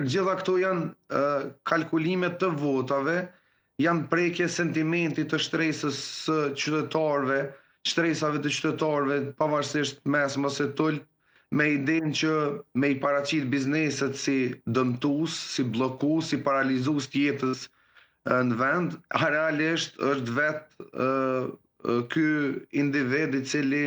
gjitha këto janë kalkulime të votave, janë prekje sentimentit të shtresës së qytetarëve, shtresave të qytetarëve, pavarësisht mesme ose tull, me idenë që me i paraqit bizneset si dëmtues, si bllokues, si paralizues të jetës në vend, realisht është vetë ky individ i cili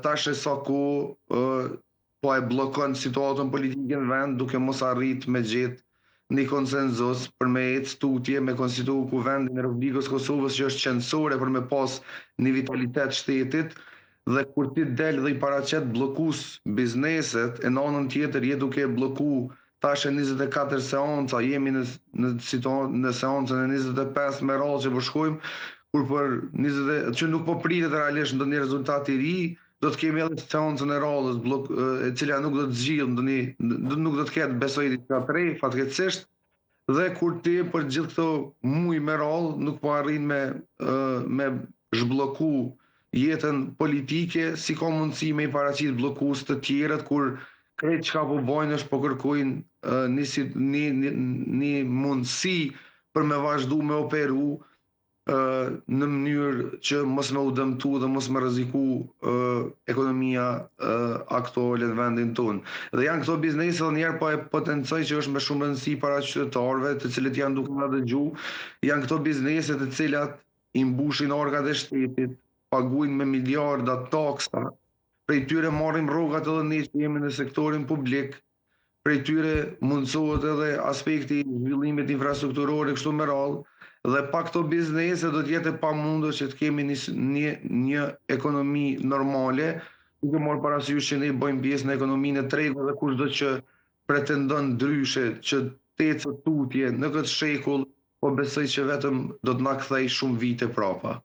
tash e sa kohë po e bllokon situatën politike në vend duke mos arrit me gjetë një konsenzus për me ecë tutje me konstituu Kuvendin e Republikës Kosovës që është qendrore për me pas një vitalitet shtetit, dhe kur ti del dhe i paraqet bllokues bizneset, e në anën tjetër je duke blloku tash 24 seanca, jemi në seancën e 25 me radhë që po shkojmë, kur për 20 që nuk po pritet realisht ndonjë rezultat i ri, do të kemi edhe seancën e radhës e cila nuk do të zgjidhë nuk do të ketë besoj diçka të re, fatkeqësisht, dhe kur ti për gjithë këto muaj me radhë nuk po arrin me zhblloku jetën politike, si ka mundësi me i paraqit bllokues të tjerët kur krejt çka po bojnë është po kërkojnë një mundësi për me vazhdu me operu në mënyrë që mos me u dëmtu dhe mos me rreziku ekonomia aktuale në vendin tonë. Dhe janë këto biznese dhe njerë po e potencoj që është me shumë rëndësi para qytetarëve, të cilët janë duke na dëgju, janë këto biznese të cilat i mbushin orgat e shtetit, paguajnë me miliarda taksa, prej tyre marrim rrogat edhe ne që jemi në sektorin publik, prej tyre mundsohet edhe aspekti i zhvillimit infrastrukturor kështu me radhë, dhe pa këto biznese do të jetë e pamundur që të kemi një ekonomi normale, duke marrë parasysh që ne bëjmë pjesë në ekonominë e tregut dhe kushdo që pretendon ndryshe që të ecë tutje në këtë shekull, po besoj që vetëm do të na kthej shumë vite prapa.